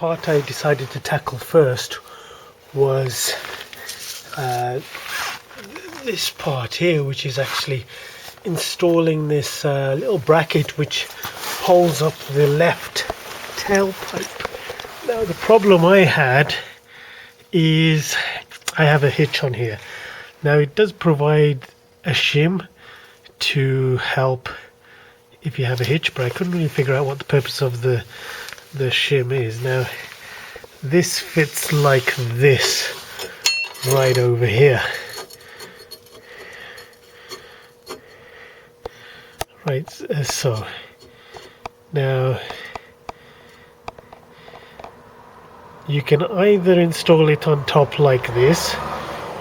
part I decided to tackle first was this part here, which is actually installing this little bracket which holds up the left tailpipe. Now the problem I had is I have a hitch on here. Now it does provide a shim to help if you have a hitch, but I couldn't really figure out what the purpose of the shim is. Now this fits like this right over here. Right, so now you can either install it on top like this,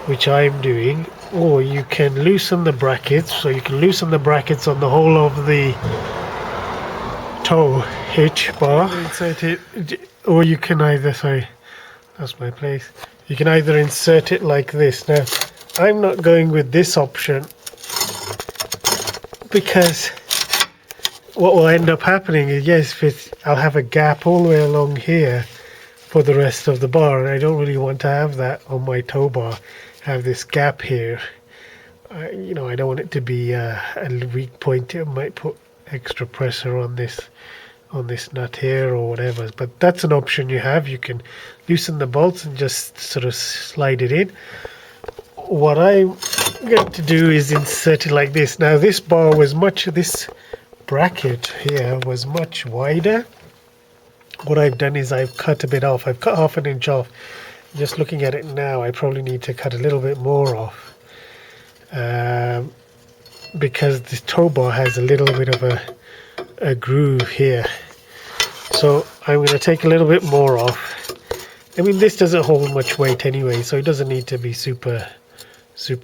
which I'm doing, or you can loosen the brackets. So you can loosen the brackets on the whole of the tow hitch bar, insert it, or you can either, sorry, that's my place, you can either insert it like this. Now I'm not going with this option because what will end up happening is, yes, I'll have a gap all the way along here for the rest of the bar, and I don't really want to have that on my tow bar, have this gap here. You know, I don't want it to be a weak point. It might put extra pressure on this nut here or whatever, but that's an option you have. You can loosen the bolts and just sort of slide it in. What I'm going to do is insert it like this. Now this bar was this bracket here was much wider. What I've done is I've cut a bit off. I've cut half an inch off. Just looking at it now, I probably need to cut a little bit more off, because this tow bar has a little bit of a groove here. So I'm going to take a little bit more off. I mean, this doesn't hold much weight anyway, so it doesn't need to be super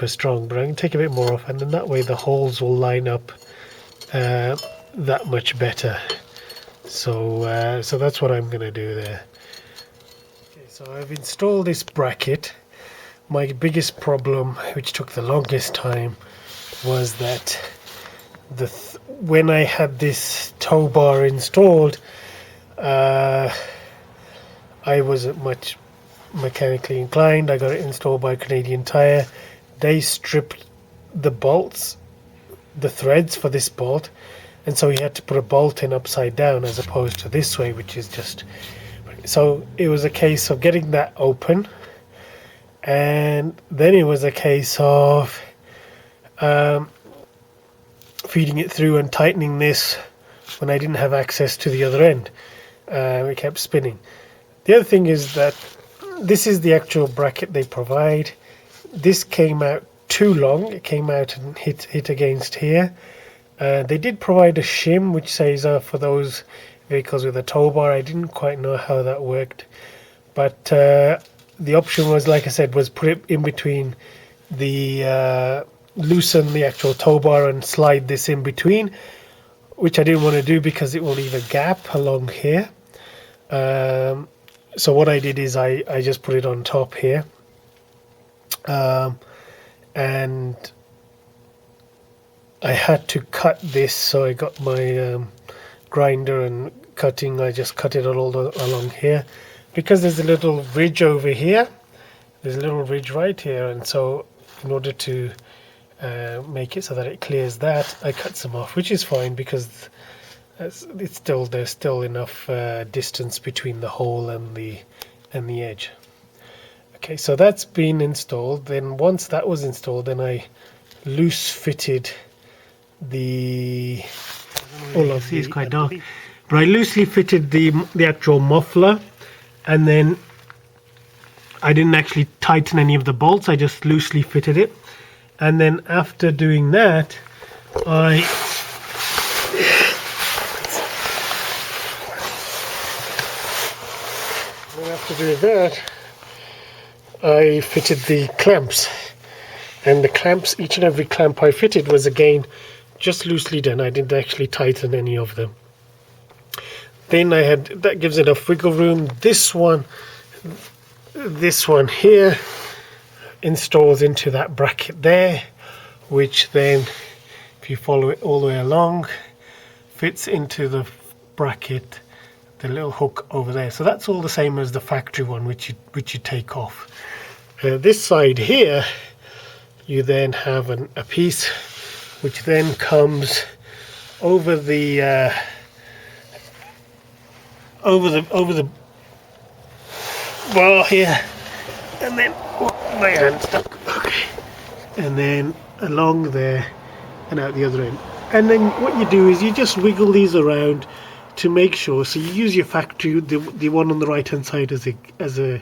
strong, but I'm going to take a bit more off, and then that way the holes will line up that much better. So so that's what I'm going to do there. Okay, so I've installed this bracket. My biggest problem, which took the longest time, was that when I had this tow bar installed, I wasn't much mechanically inclined. I got it installed by Canadian Tire. They stripped the bolts, the threads for this bolt, and so you had to put a bolt in upside down as opposed to this way, which is just... So it was a case of getting that open, and then it was a case of feeding it through and tightening this when I didn't have access to the other end. It kept spinning. The other thing is that this is the actual bracket they provide. This came out too long. It came out and hit against here. They did provide a shim which says for those vehicles with a tow bar. I didn't quite know how that worked, but the option was, like I said, was put it in between the loosen the actual tow bar and slide this in between, which I didn't want to do because it will leave a gap along here. So what I did is I just put it on top here, and I had to cut this, so I got my grinder and cutting. I just cut it all along here because there's a little ridge over here. There's a little ridge right here, and so in order to make it so that it clears that, I cut some off, which is fine because there's still enough distance between the hole and the edge. Okay, so that's been installed. Then once that was installed, then I loose fitted all of these quite dark, but I loosely fitted the actual muffler, and then I didn't actually tighten any of the bolts. I just loosely fitted it, and then after doing that, I fitted the clamps, and the clamps, each and every clamp I fitted was again just loosely done. I didn't actually tighten any of them. Then that gives it a wiggle room. This one here installs into that bracket there, which then, if you follow it all the way along, fits into the bracket the little hook over there. So that's all the same as the factory one, which you take off. This side here, you then have a piece which then comes over the bar here, and then my hand stuck. Okay, and then along there and out the other end. And then what you do is you just wiggle these around to make sure. So you use your factory, the one on the right hand side as the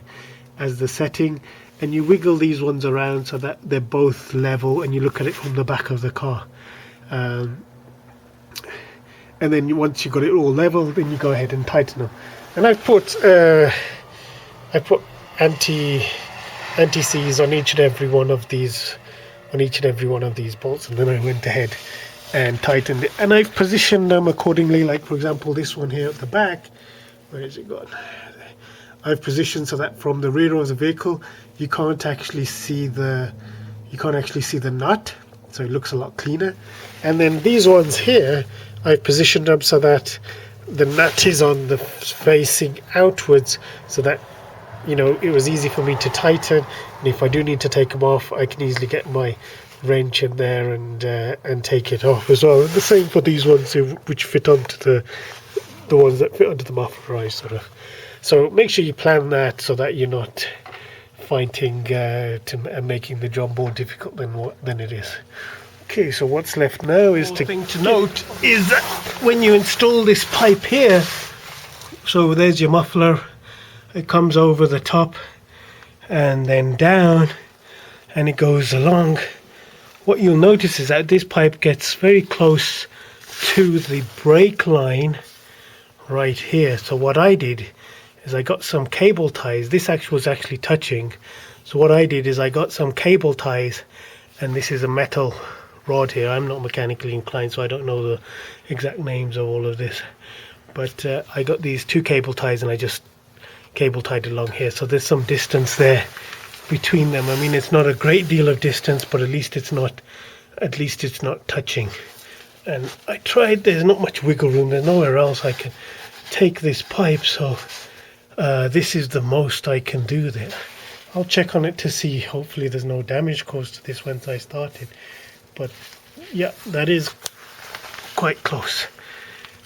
setting, and you wiggle these ones around so that they're both level, and you look at it from the back of the car. And then once you've got it all level, then you go ahead and tighten them. And I put anti-seize on each and every one of these bolts, and then I went ahead and tightened it, and I've positioned them accordingly. Like for example, this one here at the back, where is it gone? I've positioned so that from the rear of the vehicle you can't actually see the nut, so it looks a lot cleaner. And then these ones here, I've positioned them so that the nut is on the facing outwards, so that it was easy for me to tighten, and if I do need to take them off, I can easily get my wrench in there and take it off as well. And the same for these ones which fit onto the ones that fit onto the muffler eyes, sort of. So make sure you plan that so that you're not fighting and making the job more difficult than it is. Okay, so what's left now is the thing to note is that when you install this pipe here, so there's your muffler, it comes over the top and then down, and it goes along. What you'll notice is that this pipe gets very close to the brake line right here. So what I did is I got some cable ties. This was actually touching. So what I did is I got some cable ties, and this is a metal rod here. I'm not mechanically inclined, so I don't know the exact names of all of this. But I got these 2 cable ties, and I just cable tied along here. So there's some distance there between them. I mean, it's not a great deal of distance, but at least it's not touching. And I tried, there's not much wiggle room, there's nowhere else I can take this pipe, so this is the most I can do there. I'll check on it to see, hopefully there's no damage caused to this once I started, but yeah, that is quite close,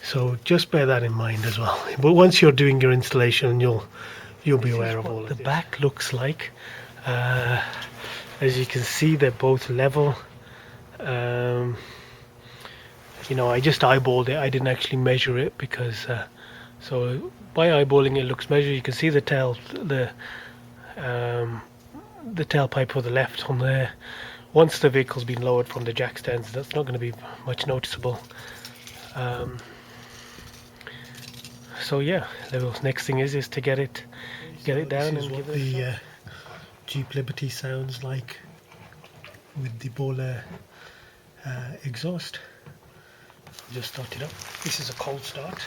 so just bear that in mind as well. But once you're doing your installation, you'll be aware of all of this. The back looks like, as you can see, they're both level. I just eyeballed it. I didn't actually measure it because so by eyeballing it looks measured. You can see the tailpipe for the left on there. Once the vehicle's been lowered from the jack stands, that's not going to be much noticeable. So yeah, the next thing is to get it down and give it the Jeep Liberty sounds like with the Borla exhaust. Just start it up. This is a cold start.